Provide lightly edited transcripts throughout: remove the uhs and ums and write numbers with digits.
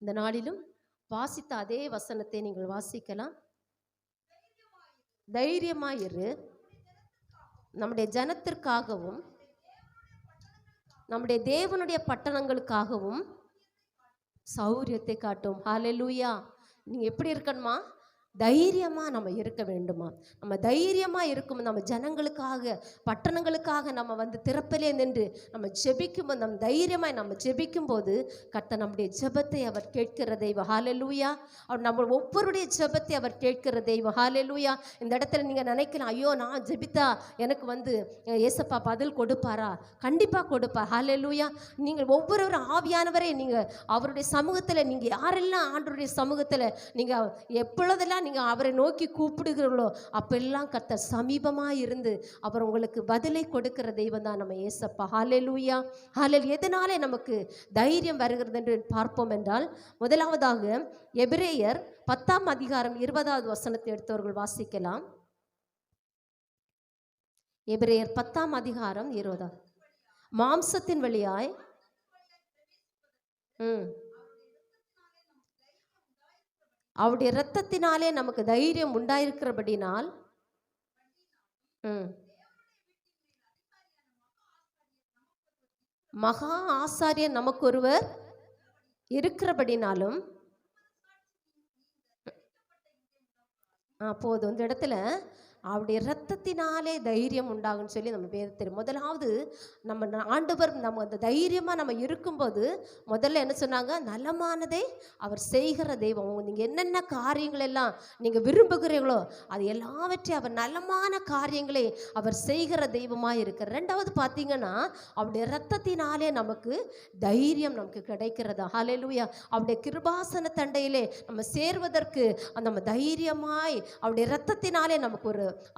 இந்த நாளிலும் வாசித்த அதே வசனத்தை நீங்கள் வாசிக்கலாம். தைரியமாயிரு, நம்முடைய ஜனத்திற்காகவும் நம்முடைய தேவனுடைய பட்டணங்களுக்காகவும் சௌரியத்தை காட்டும். ஹல்லேலூயா. நீங்க எப்படி இருக்கணுமா? தைரியமாக நம்ம இருக்க வேண்டுமா? நம்ம தைரியமாக இருக்கும். நம்ம ஜனங்களுக்காக பட்டணங்களுக்காக நம்ம திறப்பிலே நின்று நம்ம ஜெபிக்கும்போது, நம்ம தைரியமாக நம்ம ஜெபிக்கும் போது கர்த்தர் நம்முடைய ஜெபத்தை அவர் கேட்கிற தெய்வம். ஹல்லேலூயா. அவர் நம்ம ஒவ்வொருடைய ஜெபத்தை அவர் கேட்கிற தெய்வம். ஹல்லேலூயா. இந்த இடத்துல நீங்கள் நினைக்கலாம், ஐயோ நான் ஜெபித்தா எனக்கு ஏசப்பா பதில் கொடுப்பாரா? கண்டிப்பாக கொடுப்பார். ஹல்லேலூயா. நீங்கள் ஒவ்வொரு ஆவியானவரை நீங்கள் அவருடைய சமூகத்தில், நீங்கள் யாரெல்லாம் ஆண்டவருடைய சமூகத்தில் நீங்கள் எப்பொழுதெல்லாம் நீங்கள் அவரை நோக்கி கூப்பிடுகிறீர்களோ அப்பெல்லாம் கர்த்தர் சமீபமாக இருந்து அவர் உங்களுக்கு பதிலை கொடுக்கிற தெய்வம் தான் நம்ம ஏசப்பா. ஹல்லேலூயா. ஹல்லேலூயா. எதனாலே நமக்கு தைரியம் வருகிறது என்று பார்ப்போம் என்றால், முதலாவதாக எபிரேயர் 10ஆம் அதிகாரம் 20வது வசனத்தை எடுத்தவர்கள் வாசிக்கலாம். எபிரேயர் 10ஆம் அதிகாரம் 20. மாம்சத்தின் வழியாய் அவருடைய இரத்தத்தினாலே நமக்கு தைரியம் உண்டாயிருக்கிறபடினால் மகா ஆசாரியர் நமக்கு ஒருவர் இருக்கிறபடினாலும் போதும். இந்த இடத்துல அவருடைய இரத்தத்தினாலே தைரியம் உண்டாகுன்னு சொல்லி நம்ம வேதத்தில் முதலாவது நம்ம ஆண்டவர் நம்ம அந்த தைரியமாக நம்ம இருக்கும்போது முதல்ல என்ன சொன்னாங்க? நலமானதை அவர் செய்கிற தெய்வம். நீங்கள் என்னென்ன காரியங்கள் எல்லாம் நீங்கள் விரும்புகிறீர்களோ அது எல்லாவற்றையும் அவர் நலமான காரியங்களை அவர் செய்கிற தெய்வமாக இருக்கிற. ரெண்டாவது பார்த்தீங்கன்னா அவருடைய இரத்தத்தினாலே நமக்கு தைரியம் நமக்கு கிடைக்கிறது. ஹல்லேலூயா. அவருடைய கிருபாசன தண்டையிலே நம்ம சேர்வதற்கு நம்ம தைரியமாய் அவருடைய இரத்தத்தினாலே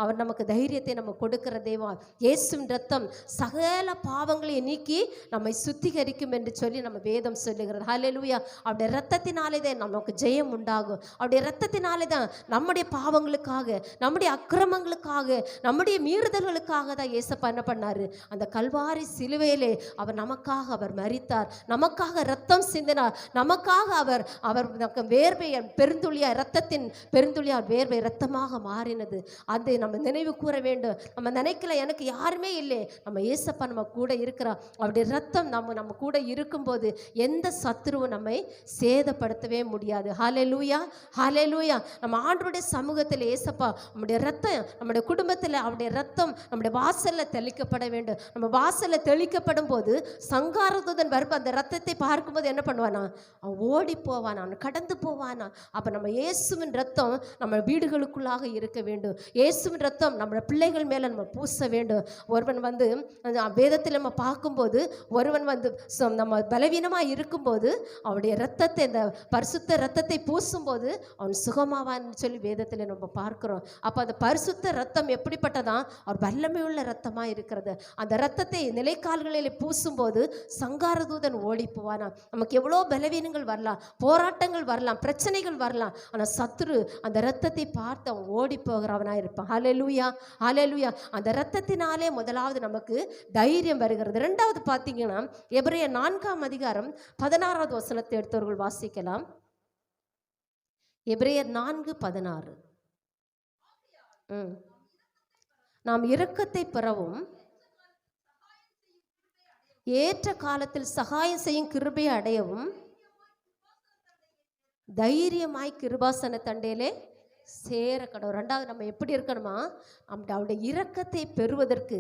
அவர் நமக்கு தைரியத்தை நம்ம கொடுக்கிற தெய்வம். இயேசுவின் ரத்தம் சகல பாவங்களை நீக்கி நம்மை சுத்திகரிக்கும் என்று சொல்லி நம்ம வேதம் சொல்லுகிறது. ஹல்லேலூயா. அவருடைய இரத்தத்தினாலே தான் நமக்கு ஜெயம் உண்டாகும். அவருடைய இரத்தத்தினாலே தான் நம்முடைய பாவங்களுக்காக, நம்முடைய அக்கிரமங்களுக்காக, நம்முடைய மீறுதல்களுக்காக தான் இயேசப்பா என்ன பண்ணாரு? அந்த கல்வாரி சிலுவையிலே அவர் நமக்காக அவர் மரித்தார், நமக்காக ரத்தம் சிந்தினார், நமக்காக அவர் வேர்வை பெருந்துளியா, இரத்தத்தின் பெருந்துளியா வேர்வை இரத்தமாக மாறினது. அதை நம்ம நினைவு கூற வேண்டும். நம்ம நினைக்கல எனக்கு யாருமே இல்லை, நம்ம ஏசப்பா நம்ம கூட இருக்கிறார். அவருடைய ரத்தம் நம்ம கூட இருக்கும்போது எந்த சத்துருவும் நம்மை சேதப்படுத்தவே முடியாது. ஹல்லேலூயா. ஹல்லேலூயா. நம்ம ஆண்டவருடைய சமூகத்தில் ஏசப்பா நம்முடைய ரத்தம் நம்முடைய குடும்பத்தில் அவருடைய ரத்தம் நம்முடைய வாசலில் தெளிக்கப்பட வேண்டும். நம்ம வாசலில் தெளிக்கப்படும் போது சங்காரதூதன் வரும்ப அந்த ரத்தத்தை பார்க்கும்போது என்ன பண்ணுவானா? அவன் ஓடி போவானா, அவன் கடந்து போவானா. அப்போ நம்ம இயேசுவின் ரத்தம் நம்ம வீடுகளுக்குள்ளாக இருக்க வேண்டும். இயேசுவின் ரத்தம் நம்ம பிள்ளைகள் மேலே நம்ம பூச வேண்டும். ஒருவன் வேதத்தில் நம்ம பார்க்கும்போது ஒருவன் நம்ம பலவீனமாக இருக்கும்போது அவருடைய ரத்தத்தை, இந்த பரிசுத்த ரத்தத்தை பூசும்போது அவன் சுகமாவான்னு சொல்லி வேதத்தில் நம்ம பார்க்கிறோம். அப்போ அந்த பரிசுத்த ரத்தம் எப்படிப்பட்டதான்? அவர் வல்லமையுள்ள ரத்தமாக இருக்கிறது. அந்த ரத்தத்தை நிலைக்கால்களில் பூசும்போது சங்காரதூதன் ஓடி போவானா. நமக்கு எவ்வளோ பலவீனங்கள் வரலாம், போராட்டங்கள் வரலாம், பிரச்சனைகள் வரலாம், ஆனால் சத்துரு அந்த ரத்தத்தை பார்த்து அவன் ஓடி போகிறவனா இருப்பான். ஹல்லேலூயா. ஹல்லேலூயா. அந்த இரத்தத்தினாலே முதலாவது நமக்கு தைரியம் வருகிறது. இரண்டாவது பார்த்தீங்கன்னா எபிரேயர் 4ஆம் அதிகாரம் 16வது வசனத்தை எடுத்தவர்கள் வாசிக்கலாம். எபிரேயர் 4:16. நாம் இரக்கத்தை பெறவும் ஏற்ற காலத்தில் சகாயம் செய்யும் கிருபையை அடையவும் தைரியமாய் கிருபாசன தண்டையிலே சேர கடவுள். ரெண்டாவது நம்ம எப்படி இருக்கணுமா? அவருடைய இரக்கத்தை பெறுவதற்கு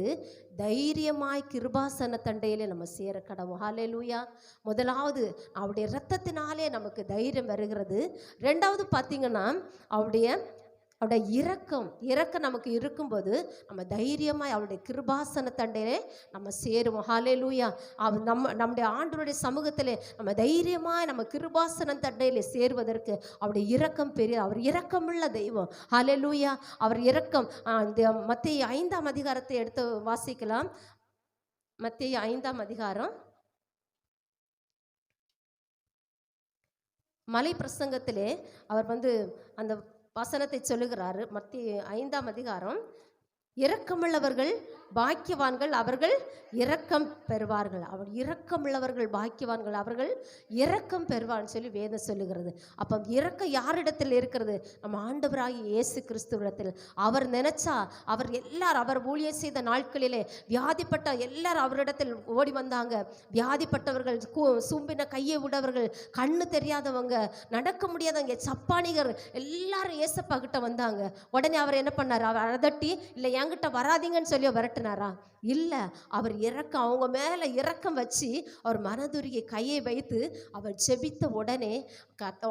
தைரியமாய் கிருபாசன தண்டையிலே நம்ம சேர கடவுள். ஹல்லேலூயா. முதலாவது அவருடைய இரத்தத்தினாலே நமக்கு தைரியம் வருகிறது. ரெண்டாவது பார்த்தீங்கன்னா அவருடைய இரக்கம் நமக்கு இருக்கும்போது நம்ம தைரியமாய் அவருடைய கிருபாசன தண்டையிலே நம்ம சேருவோம். ஹல்லேலூயா. நம்முடைய ஆண்டவருடைய சமூகத்திலே நம்ம தைரியமாய் நம்ம கிருபாசன தண்டையிலே சேருவதற்கு அவருடைய இரக்கம் பெரிய, அவர் இரக்கமுள்ள தெய்வம். ஹல்லேலூயா. அவர் இரக்கம். மத்தேயு 5ஆம் அதிகாரத்தை எடுத்து வாசிக்கலாம். மத்தேயு 5ஆம் அதிகாரம் மலை பிரசங்கத்திலே அவர் அந்த வசனத்தை சொல்லுகிறாரு. மத்தேயு 5ஆம் அதிகாரம் இரக்கமுள்ளவர்கள் பாக்கியவான்கள், அவர்கள் இரக்கம் பெறுவார்கள். அவர் இரக்கமுள்ளவர்கள் பாக்கியவான்கள், அவர்கள் இரக்கம் பெறுவான்னு சொல்லி வேதம் சொல்லுகிறது. அப்போ இரக்கம் யாரிடத்தில் இருக்கிறது? நம்ம ஆண்டவராகிய இயேசு கிறிஸ்துவிடத்தில். அவர் நினைச்சா அவர் எல்லாரும், அவர் ஊழியம் செய்த நாட்களிலே வியாதிப்பட்ட எல்லாரும் அவரிடத்தில் ஓடி வந்தாங்க. வியாதிப்பட்டவர்கள், சூம்பின கையை விடவர்கள், கண்ணு தெரியாதவங்க, நடக்க முடியாதவங்க, சப்பானிகர் எல்லாரும் ஏசப்பா கிட்ட வந்தாங்க. உடனே அவர் என்ன பண்ணார்? அவர் அதட்டி, இல்லை என்கிட்ட வராதிங்கன்னு சொல்லி விரட்டினாரா? இல்லை, அவர் இரக்கம், அவங்க மேலே இரக்கம் வச்சு அவர் மனதுருகி கையை வைத்து அவர் ஜெபித்த உடனே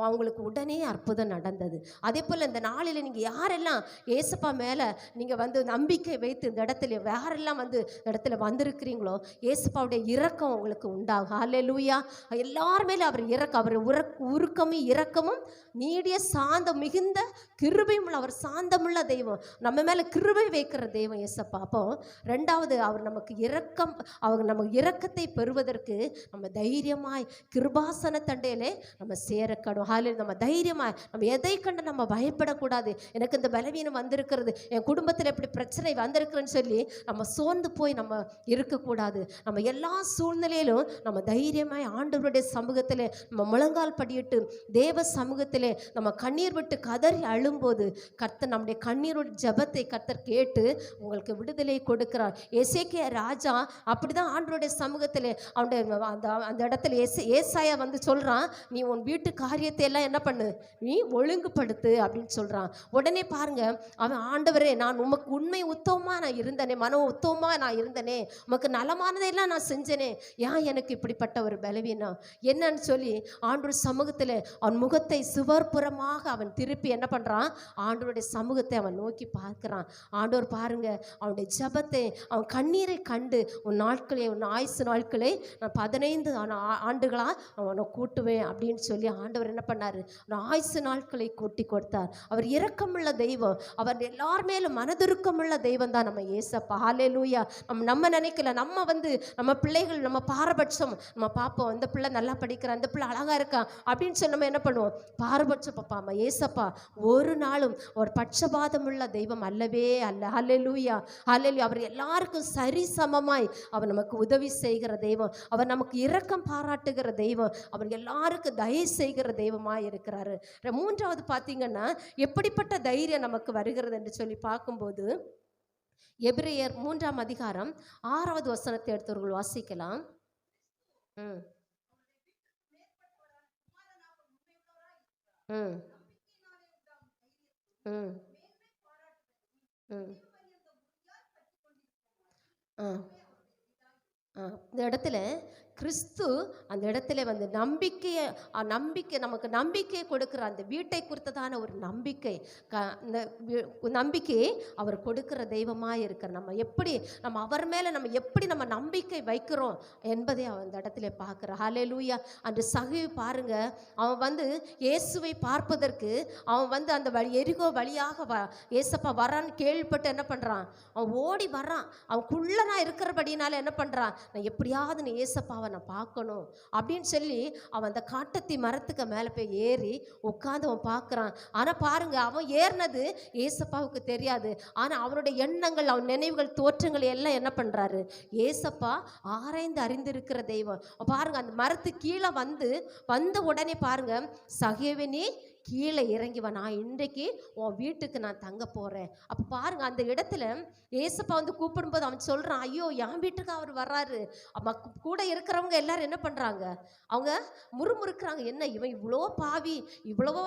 அவங்களுக்கு உடனே அற்புதம் நடந்தது. அதே போல் இந்த நாளில் நீங்கள் யாரெல்லாம் ஏசப்பா மேலே நீங்கள் வந்து நம்பிக்கை வைத்து இந்த இடத்துல யாரெல்லாம் வந்து இந்த இடத்துல வந்திருக்கிறீங்களோ, ஏசப்பாவுடைய இரக்கம் உங்களுக்கு உண்டாகும். ஹல்லேலூயா. எல்லார் மேலே அவர் இரக்கம், அவர் உருக்கமும் இரக்கமும் நீடிய சாந்தம் மிகுந்த கிருபையும் அவர் சாந்தமுள்ள தெய்வம், நம்ம மேலே கிருபை வைக்கிற தெய்வம் ஏசப்பா. அப்போ ரெண்டாவது, அவர் நமக்கு இரக்கம், அவர் நமக்கு இரக்கத்தை பெறுவதற்கு நம்ம தைரியமாய் கிருபாசன தண்டையிலே நம்ம சேரக்கணும். நம்ம தைரியமாய், நம்ம எதை கண்டு நம்ம பயப்படக்கூடாது. எனக்கு இந்த பலவீனம் வந்திருக்கிறது, என் குடும்பத்தில் எப்படி பிரச்சனை வந்திருக்குன்னு சொல்லி நம்ம சோர்ந்து போய் நம்ம இருக்கக்கூடாது. நம்ம எல்லா சூழ்நிலையிலும் நம்ம தைரியமாய் ஆண்டவருடைய சமூகத்தில் நம்ம முழங்கால் படியிட்டு தேவ சமூகத்திலே நம்ம கண்ணீர் விட்டு கதறி அழும்போது கர்த்தர் நம்முடைய கண்ணீரோட ஜபத்தை கர்த்தர் கேட்டு உங்களுக்கு விடுதலை கொடுக்கிறார். எசேக்கியா ராஜா அப்படிதான் ஆண்டவருடைய சமூகத்தில் அவனுடைய அந்த இடத்துல ஏசாயா வந்து சொல்றான், நீ உன் வீட்டு காரியத்தை எல்லாம் என்ன பண்ணு, நீ ஒழுங்குபடுத்து அப்படின்னு சொல்றான். உடனே பாருங்க, அவன் ஆண்டவரே, நான் உமக்கு உண்மை உத்தவமா நான் இருந்தனே, மன உத்தவமா நான் இருந்தனே, உமக்கு நலமானதையெல்லாம் நான் செஞ்சனே, ஏன் எனக்கு இப்படிப்பட்ட ஒரு பலவீனம் என்னன்னு சொல்லி ஆண்டவர் சமூகத்தில் அவன் முகத்தை சுவர்புறமாக அவன் திருப்பி என்ன பண்றான், ஆண்டவருடைய சமூகத்தை அவன் நோக்கி பார்க்கிறான். ஆண்டவர் பாருங்க, அவனுடைய ஜபத்தை, அவன் கண்ணீரை கண்டு உன் நாட்களை, உன் ஆயுசு நாட்களை நான் 15 ஆண்டுகளாக அவனை கூட்டுவேன் அப்படின்னு சொல்லி ஆண்டவர் என்ன பண்ணார், ஆயுசு நாட்களை கூட்டி கொடுத்தார். அவர் இரக்கமுள்ள தெய்வம், அவர் எல்லார் மேலும் மனதுருக்கமுள்ள தெய்வம் தான் நம்ம ஏசப்பா. ஹல்லேலூயா. நம்ம நினைக்கல, நம்ம வந்து நம்ம பிள்ளைகள், நம்ம பாரபட்சம் நம்ம பார்ப்போம், இந்த பிள்ளை நல்லா படிக்கிறான், இந்த பிள்ளை அழகா இருக்கான் அப்படின்னு சொல்லி நம்ம என்ன பண்ணுவோம், பாரபட்சம் பார்ப்பாம. ஏசப்பா ஒரு நாளும் ஒரு பட்சபாதமுள்ள தெய்வம் அல்லவே அல்ல. ஹல்லேலூயா, ஹல்லேலூயா. அவர் எல்லாருக்கும் சரி சமமாய் அவர் நமக்கு உதவி செய்கிற தெய்வம், அவர் நமக்கு இரக்கம் பாராட்டுகிற தெய்வம், அவர் எல்லாருக்கும் தயவு செய்கிற தெய்வமாய் இருக்கிறாரு. மூன்றாவது பார்த்தீங்கன்னா, எப்படிப்பட்ட தைரியம் நமக்கு வருகிறது என்று சொல்லி பார்க்கும்போது, எபிரேயர் 3ஆம் அதிகாரம் 6வது வசனத்தை எடுத்தவர்கள் வாசிக்கலாம். ம் ம் ம் ம் ஆ இந்த இடத்துல கிறிஸ்து அந்த இடத்துல வந்து நம்பிக்கை நமக்கு நம்பிக்கை கொடுக்குற அந்த வீட்டை குறித்ததான ஒரு நம்பிக்கை, நம்பிக்கையை அவர் கொடுக்கிற தெய்வமாக இருக்கிற நம்ம எப்படி நம்ம அவர் மேலே நம்ம எப்படி நம்ம நம்பிக்கை வைக்கிறோம் என்பதை அவன் அந்த இடத்துல பார்க்குற. ஹல்லேலூயா. அன்று சகவி பாருங்க, அவன் வந்து இயேசுவை பார்ப்பதற்கு அவன் வந்து அந்த எரிகோ வழியாக ஏசப்பா வரான்னு கேள்விப்பட்டு என்ன பண்ணுறான், அவன் ஓடி வர்றான். அவன் குள்ளனா இருக்கிறபடினால என்ன பண்ணுறான், நான் எப்படியாவது நீ ஏசப்பாவை நான் பார்க்கணும் அப்படின்னு சொல்லி அவன் அந்த காட்டத்தி மரத்துக்கு மேலே போய் ஏறி உட்காந்து அவன் பார்க்குறான். ஆனால் பாருங்க, அவன் ஏறினது ஏசப்பாவுக்கு தெரியாது. ஆனால் அவனுடைய எண்ணங்கள், அவன் நினைவுகள், தோற்றங்கள் எல்லாம் என்ன பண்ணுறாரு, ஏசப்பா ஆராய்ந்து அறிந்திருக்கிற தெய்வம். பாருங்க, அந்த மரத்து கீழே வந்த உடனே பாருங்க, சகேவனே கீழே இறங்கிவா, நான் இன்றைக்கு உன் வீட்டுக்கு நான் தங்க போகிறேன். அப்போ பாருங்க, அந்த இடத்துல ஏசப்பா வந்து கூப்பிடும்போது அவன் சொல்கிறான், ஐயோ என் வீட்டுக்கு அவர் வர்றாரு. கூட இருக்கிறவங்க எல்லாரும் என்ன பண்ணுறாங்க, அவங்க முறுமுறுக்கிறாங்க, என்ன இவன் இவ்வளோ பாவி, இவ்வளவோ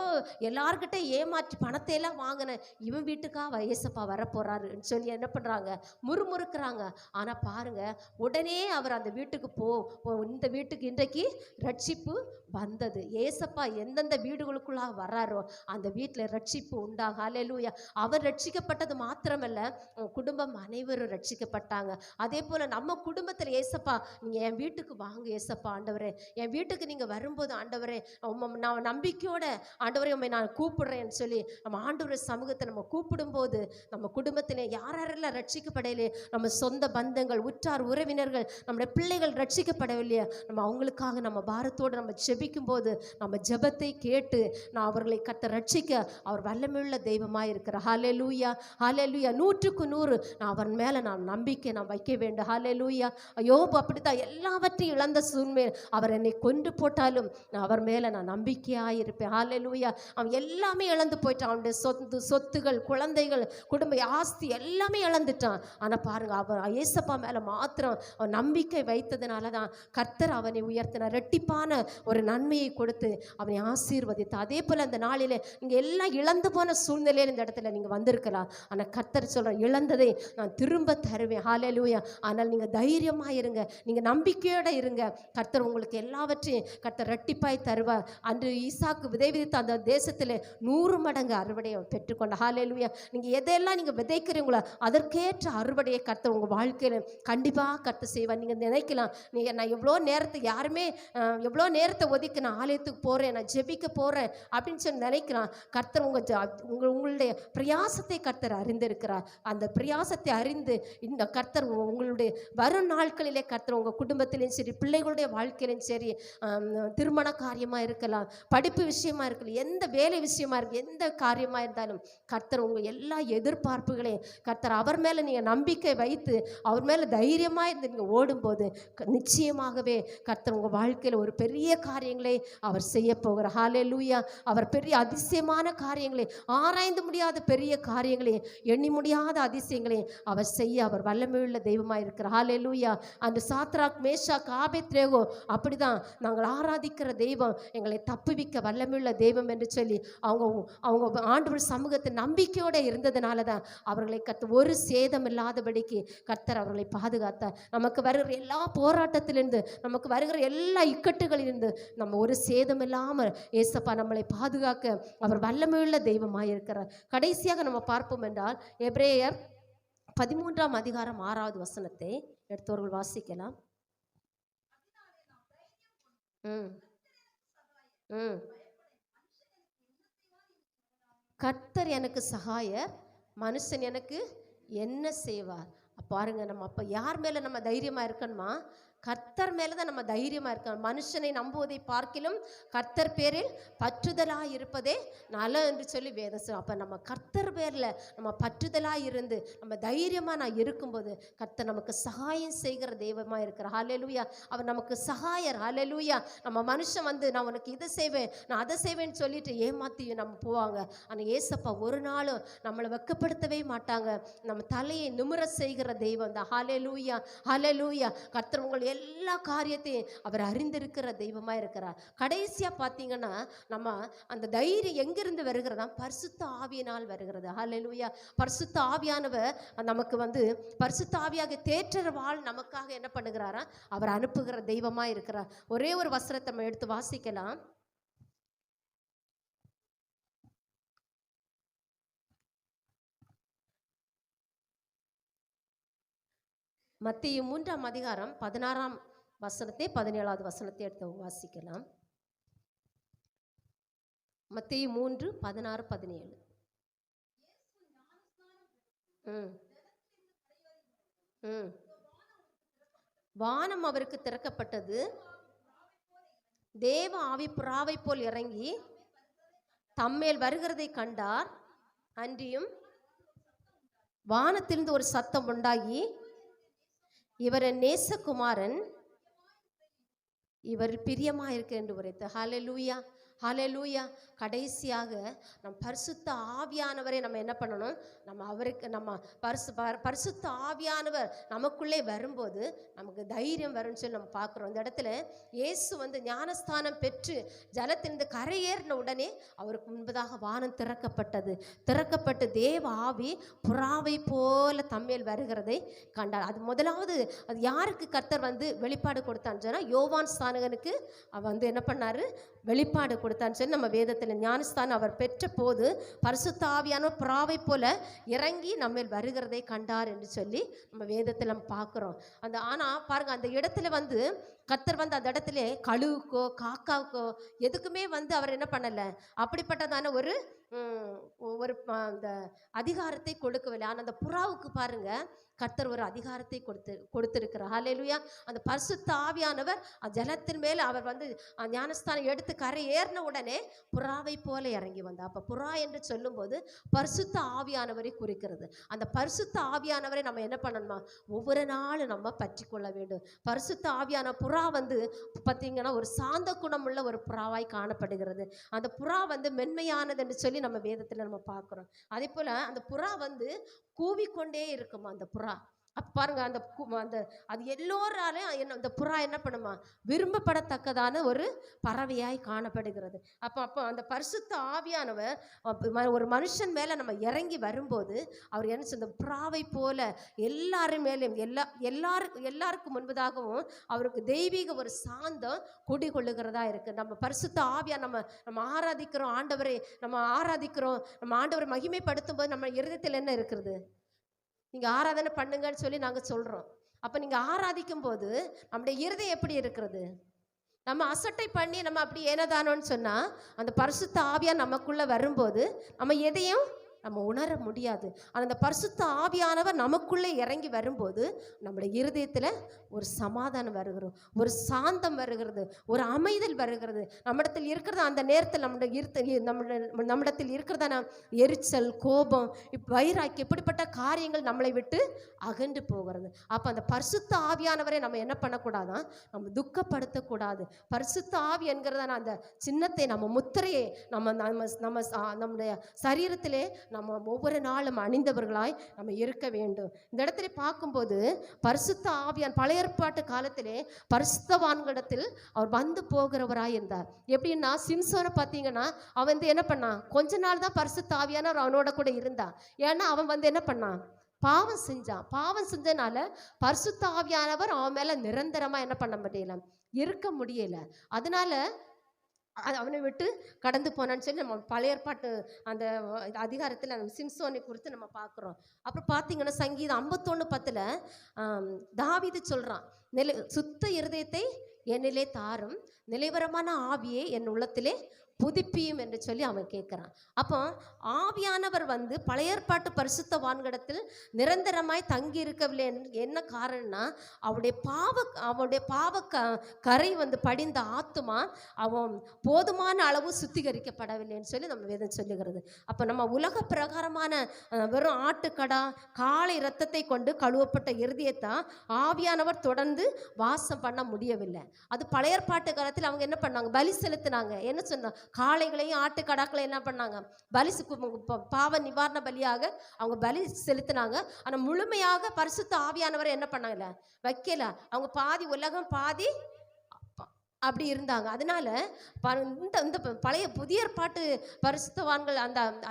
எல்லார்கிட்ட ஏமாற்றி பணத்தை எல்லாம் வாங்கின இவன் வீட்டுக்கா ஏசப்பா வரப்போறாருன்னு சொல்லி என்ன பண்ணுறாங்க, முறுமுறுக்கிறாங்க. ஆனால் பாருங்க, உடனே அவர் அந்த வீட்டுக்கு இந்த வீட்டுக்கு இன்றைக்கு ரட்சிப்பு வந்தது. ஏசப்பா எந்தெந்த வீடுகளுக்குள்ளாக வர்றாரோ அந்த வீட்டில் ரட்சிப்பு உண்டாக. ஹல்லேலூயா. அவர் ரட்சிக்கப்பட்டது மாத்திரமல்ல, குடும்பம் அனைவரும் ரட்சிக்கப்பட்டாங்க. அதே போல் நம்ம குடும்பத்தில் ஏசப்பா நீங்கள் என் வீட்டுக்கு வாங்க ஏசப்பா, ஆண்டவரே என் வீட்டுக்கு நீங்கள் வரும்போது ஆண்டவரே நான் நம்பிக்கையோட ஆண்டவரே உண்மை நான் கூப்பிடுறேன்னு சொல்லி நம்ம ஆண்டவர சமூகத்தை நம்ம கூப்பிடும்போது நம்ம குடும்பத்தில் யாரெல்லாம் ரட்சிக்கப்படலையே, நம்ம சொந்த பந்தங்கள், உற்றார் உறவினர்கள், நம்முடைய பிள்ளைகள் ரட்சிக்கப்படவில்லையா, நம்ம அவங்களுக்காக நம்ம பாரத்தோடு நம்ம ஜெபிக்கும் போது நம்ம ஜெபத்தை கேட்டு நான் அவர் அவர்களை கர்த்தர் ரட்சிக்க அவர் வல்லமையுள்ள தெய்வமாக இருக்கிறார். ஹல்லேலூயா, ஹல்லேலூயா. 100க்கு 100 நான் அவன் மேலே நான் நம்பிக்கை நான் வைக்க வேண்டும். ஹல்லேலூயா. யோபு அப்படித்தான் எல்லாவற்றையும் இழந்த சூழ்நிலை, அவர் என்னை கொன்று போட்டாலும் நான் அவர் மேலே நான் நம்பிக்கையாக இருப்பேன். ஹல்லேலூயா. அவன் எல்லாமே இழந்து போயிட்டான். அவனுடைய சொத்துகள், குழந்தைகள், குடும்ப ஆஸ்தி எல்லாமே இழந்துட்டான். ஆனால் பாருங்க, அவன் ஏசப்பா மேலே மாத்திரம் அவன் நம்பிக்கை வைத்ததுனால தான் கர்த்தர் அவனை உயர்த்தினார். ரெட்டிப்பான ஒரு நன்மையை கொடுத்து அவனை ஆசீர்வதித்தார். அதே போல் அந்த நாளிலே நீங்கள் எல்லாம் இழந்து போன சூழ்நிலையில் இந்த இடத்துல நீங்கள் வந்திருக்கலாம். ஆனால் கர்த்தர் சொல்கிற இழந்ததை நான் திரும்ப தருவேன். ஹல்லேலூயா. ஆனால் நீங்கள் தைரியமாக இருங்க, நீங்கள் நம்பிக்கையோடு இருங்க. கர்த்தர் உங்களுக்கு எல்லாவற்றையும் கர்த்தர் ரெட்டிப்பாய் தருவார். அன்று ஈசாக்கு விதை விதைத்த அந்த தேசத்தில் 100 மடங்கு அறுவடையை பெற்றுக்கொண்ட. ஹல்லேலூயா. நீங்கள் எதையெல்லாம் நீங்கள் விதைக்கிறீங்களோ அதற்கேற்ற அறுவடையை கர்த்தர் உங்கள் வாழ்க்கையில் கண்டிப்பாக கர்த்தர் செய்வார். நீங்கள் நினைக்கலாம், நான் எவ்வளோ நேரத்தை யாருமே எவ்வளோ நேரத்தை ஒதுக்கி நான் ஆலயத்துக்கு போகிறேன், நான் ஜெபிக்க போகிறேன் அப்படின்னு சொல்லி நினைக்கலாம். கர்த்தர் உங்களுடைய பிரயாசத்தை கர்த்தர் அறிந்திருக்கிறார். அந்த பிரயாசத்தை அறிந்து இந்த கர்த்தர் உங்களுடைய வரும் நாட்களிலே கர்த்தர் உங்கள் குடும்பத்திலையும் சரி, பிள்ளைகளுடைய வாழ்க்கையிலையும் சரி, திருமண காரியமாக இருக்கலாம், படிப்பு விஷயமா இருக்கலாம், எந்த வேலை விஷயமா இருக்கு, எந்த காரியமாக இருந்தாலும் கர்த்தர் உங்கள் எல்லா எதிர்பார்ப்புகளையும் கர்த்தர் அவர் மேலே நீங்கள் நம்பிக்கை வைத்து அவர் மேலே தைரியமாக இருந்து நீங்கள் ஓடும்போது நிச்சயமாகவே கர்த்தர் உங்கள் வாழ்க்கையில் ஒரு பெரிய காரியங்களை அவர் செய்ய போகிறார். ஹல்லேலூயா. அவர் பெரிய அதிசயமான காரியங்களை, ஆராய்ந்து முடியாத பெரிய காரியங்களை, எண்ணி முடியாத அதிசயங்களை அவர் செய்ய அவர் வல்லமையுள்ள தெய்வமாக இருக்கிறார். ஹல்லேலூயா. அந்த சாத்ராக், மேஷாக், ஆபேத்நேகோ அப்படிதான், நாங்கள் ஆராதிக்கிற தெய்வம் எங்களை தப்புவிக்க வல்லமையுள்ள தெய்வம் என்று சொல்லி அவங்க ஆண்டவர் சமூகத்தில் நம்பிக்கையோடு இருந்ததுனால தான் அவர்களை கர்த்தர் ஒரு சேதம் இல்லாதபடிக்கு கர்த்தர் அவர்களை பாதுகாத்தார். நமக்கு வருகிற எல்லா போராட்டத்திலிருந்து, நமக்கு வருகிற எல்லா இக்கட்டுகளிலிருந்து நம்ம ஒரு சேதம் இல்லாமல் ஏசப்பா நம்மளை பாதுகாக்க அவர் வல்லமையுள்ள தெய்வமாக இருக்கிறார். கடைசியாக நம்ம பார்ப்போம் என்றால் எபிரேயர் 13ஆம் அதிகாரம் 6வது வசனத்தை எடுத்தவர்கள் வாசிக்கலாம். கர்த்தர் எனக்கு சகாயர், மனுஷன் எனக்கு என்ன செய்வார். பாருங்க, நம்ம அப்போ யார் மேலே நம்ம தைரியமாக இருக்கணுமா? கர்த்தர் மேலே தான் நம்ம தைரியமாக இருக்கணும். மனுஷனை நம்புவதை பார்க்கிலும் கர்த்தர் பேரில் பற்றுதலாக இருப்பதே நல்ல என்று சொல்லி வேதம். அப்போ நம்ம கர்த்தர் பேரில் நம்ம பற்றுதலாக இருந்து நம்ம தைரியமாக நான் இருக்கும்போது கர்த்தர் நமக்கு சகாயம் செய்கிற தெய்வமாக இருக்கிறார். ஹல்லேலூயா. அவர் நமக்கு சகாயர். ஹல்லேலூயா. நம்ம மனுஷன் நான் உனக்கு இதை செய்வேன், நான் அதை செய்வேன்னு சொல்லிட்டு ஏமாற்றியும் நம்ம போவாங்க. ஆனால் ஏசப்பா ஒரு நாளும் நம்மளை வெட்கப்படுத்தவே மாட்டாங்க. நம்ம தலையை நிமிர செய்கிற தெய்வம் தான். ஹல்லேலூயா, ஹல்லேலூயா. கர்த்தர் உங்கள் எல்லா காரியத்தையும் அவர் அறிந்திருக்கிற தெய்வமாக இருக்கிறார். கடைசியாக பார்த்தீங்கன்னா நம்ம அந்த தைரியம் எங்கிருந்து வருகிறதா? பரிசுத்த ஆவியினால் வருகிறது. ஹல்லேலூயா. பரிசுத்த ஆவியானவர் நமக்கு பரிசுத்த ஆவியாக தேற்றவாள் நமக்காக என்ன பண்ணுகிறாரா? அவர் அனுப்புகிற தெய்வமாக இருக்கிறார். ஒரே ஒரு வசனத்தை நம்ம எடுத்து வாசிக்கலாம். மத்தேயு 3ஆம் அதிகாரம் 16ஆம் வசனத்தை 17வது வசனத்தை எடுத்து வாசிக்கலாம். மத்தேயு 3, 16, 17. வானம் அவருக்கு திறக்கப்பட்டது, தேவ ஆவி புறாவை போல் இறங்கி தம்மேல் வருகிறதை கண்டார். அன்றியும் வானத்திலிருந்து ஒரு சத்தம் உண்டாகி, இவர் நேசகுமாரன், இவர் பிரியமாக என்று உரைத்த. ஹல்லேலூயா, ஹல்லேலூயா. கடைசியாக நம் பரிசுத்த ஆவியானவரை நம்ம என்ன பண்ணணும்? நம்ம அவருக்கு நம்ம பரிசுத்த ஆவியானவர் நமக்குள்ளே வரும்போது நமக்கு தைரியம் வரும்னு சொல்லி நம்ம பார்க்குறோம். இந்த இடத்துல இயேசு ஞானஸ்தானம் பெற்று ஜலத்திலிருந்து கரையேறின உடனே அவருக்கு முன்பதாக வானம் திறக்கப்பட்டு தேவ ஆவி புறாவை போல தம்மேல் வருகிறதை கண்டார். அது முதலாவது அது யாருக்கு கர்த்தர் வெளிப்பாடு கொடுத்தான்னு சொன்னால் யோவான் ஸ்நானகனுக்கு என்ன பண்ணாரு? வெளிப்பாடு கொடுத்தான்னு சொல்லி நம்ம வேதத்தில் ஞானஸ்தானம் அவர் பெற்ற போது பரிசுத்த ஆவியானவர் புறாவை போல இறங்கி நம்மேல் வருகிறதை கண்டார் என்று சொல்லி நம்ம வேதத்தில் நம்ம பார்க்குறோம். ஆனால் பாருங்க, அந்த இடத்துல கர்த்தர் வந்து அந்த இடத்துல கழுவுக்கோ காக்காவுக்கோ எதுக்குமே வந்து அவர் என்ன பண்ணலை, அப்படிப்பட்டதான ஒரு ஒரு அந்த அதிகாரத்தை கொடுக்கவில்லை. ஆனால் அந்த புறாவுக்கு பாருங்க கர்த்தர் ஒரு அதிகாரத்தை கொடுத்திருக்கிறார். ஹல்லேலூயா. அந்த பரிசுத்த ஆவியானவர் ஜலத்தின் மேல் அவர் வந்து ஞானஸ்தானம் எடுத்து கரை ஏறின உடனே புறாவை போல இறங்கி வந்தார். அப்போ புறா என்று சொல்லும்போது பரிசுத்த ஆவியானவரை குறிக்கிறது. அந்த பரிசுத்த ஆவியானவரை நம்ம என்ன பண்ணணுமா, ஒவ்வொரு நாளும் நம்ம பற்றி கொள்ள வேண்டும். பரிசுத்த ஆவியான புறா வந்து பார்த்தீங்கன்னா ஒரு சாந்த குணமுள்ள ஒரு புறாவாய் காணப்படுகிறது. அந்த புறா வந்து மென்மையானது என்று சொல்லி நம்ம வேதத்தில் நம்ம பார்க்குறோம். அதே போல் அந்த புறா வந்து கூவிக்கொண்டே இருக்குமா அந்த புறா. அப்போ பாருங்க அந்த அது எல்லோராலையும் அந்த புறா என்ன பண்ணுமா, விரும்பப்படத்தக்கதான ஒரு பறவையாய் காணப்படுகிறது. அப்போ அந்த பரிசுத்த ஆவியானவர் ஒரு மனுஷன் மேலே நம்ம இறங்கி வரும்போது அவர் என்ன செய்ய, புறாவை போல எல்லாரும் மேலேயும் எல்லாருக்கும் முன்பதாகவும் அவருக்கு தெய்வீக ஒரு சாந்தம் குடிகொள்ளுகிறதா இருக்குது. நம்ம பரிசுத்த ஆவியா நம்ம ஆராதிக்கிறோம் ஆண்டவரை, நம்ம ஆண்டவரை மகிமைப்படுத்தும் போது நம்ம இருதயத்தில் என்ன இருக்கிறது, நீங்கள் ஆராதனை பண்ணுங்கன்னு சொல்லி நாங்கள் சொல்கிறோம். அப்போ நீங்கள் ஆராதிக்கும் போது நம்முடைய இருதயம் எப்படி இருக்கிறது, நம்ம அசட்டை பண்ணி நம்ம அப்படி ஏனதானோன்னு சொன்னால் அந்த பரிசுத்த ஆவியா நமக்குள்ளே வரும்போது நம்ம எதையும் நம்ம உணர முடியாது. ஆனால் அந்த பரிசுத்த ஆவியானவர் நமக்குள்ளே இறங்கி வரும்போது நம்முடைய இருதயத்தில் ஒரு சமாதானம் வருகிறது, ஒரு சாந்தம் வருகிறது, ஒரு அமைதல் வருகிறது. நம்மிடத்தில் இருக்கிறது அந்த நேரத்தில் நம்மிடத்தில் இருக்கிறதான எரிச்சல், கோபம், வைராக்கியம், இப்படிப்பட்ட காரியங்கள் நம்மளை விட்டு அகன்று போகிறது. அப்போ அந்த பரிசுத்த ஆவியானவரை நம்ம என்ன பண்ணக்கூடாதான், நம்ம துக்கப்படுத்தக்கூடாது. பரிசுத்த ஆவி என்கிறதான அந்த சின்னத்தை, நம்ம முத்திரையை நம்முடைய சரீரத்திலே நம்ம ஒவ்வொரு நாளும் அணிந்தவர்களாய் நம்ம இருக்க வேண்டும். இந்த இடத்துல பார்க்கும்போது பரிசுத்த ஆவியான் பழைய ஏற்பாட்டு காலத்திலே பரிசுத்தவான்களிடத்தில் அவர் வந்து போகிறவராய் இருந்தார். எப்படின்னா சிம்சோனை பார்த்தீங்கன்னா அவன் வந்து என்ன பண்ணான், கொஞ்ச நாள் தான் பரிசுத்த ஆவியானவர் அவனோட கூட இருந்தான். ஏன்னா அவன் வந்து என்ன பண்ணான், பாவம் செஞ்சனால பரிசுத்த ஆவியானவர் அவன் மேல நிரந்தரமா என்ன பண்ண முடியல, இருக்க முடியல. அதனால அவனை விட்டு கடந்து போனான்னு சொல்லி நம்ம பழைய ஏற்பாட்டு அந்த அதிகாரத்தில் நம்ம சிம்சோனை குறித்து நம்ம பார்க்குறோம். அப்புறம் பார்த்தீங்கன்னா சங்கீதம் 51:10 தாவீது சொல்கிறான், சுத்த இருதயத்தை என்னிலே தாரும், நிலைவரமான ஆவியே என் உள்ளத்திலே புதுப்பியும் என்று சொல்லி அவன் கேட்குறான். அப்போ ஆவியானவர் வந்து பழைய ஏற்பாட்டு பரிசுத்தவான்களிடத்தில் நிரந்தரமாய் தங்கி இருக்கவில்லை. என்ன காரணம்னா அவனுடைய பாவ கரை வந்து படிந்த ஆத்துமா அவன் போதுமான அளவு சுத்திகரிக்கப்படவில்லைன்னு சொல்லி நம்ம வேதம் சொல்லுகிறது. அப்போ நம்ம உலக பிரகாரமான வெறும் ஆட்டுக்கடா காளை இரத்தத்தை கொண்டு கழுவப்பட்ட இருதயத்தான் ஆவியானவர் தொடர்ந்து வாசம் பண்ண முடியவில்லை. அது பழைய ஏற்பாட்டு காலத்தில் அவங்க என்ன பண்ணாங்க, பலி செலுத்தினாங்க. என்ன சொன்னாங்க, காளைகளையும் ஆட்டுக்கடாக்களையும் என்ன பண்ணாங்க, பாவ நிவாரண பலியாக அவங்க பலி செலுத்தினாங்க. ஆனால் முழுமையாக பரிசுத்த ஆவியானவரை என்ன பண்ணாங்கல்ல, வைக்கல. அவங்க பாதி உலகம் பாதி அப்படி இருந்தாங்க. அதனால இந்த பழைய புதிய ஏற்பாட்டு பரிசுத்தவான்கள்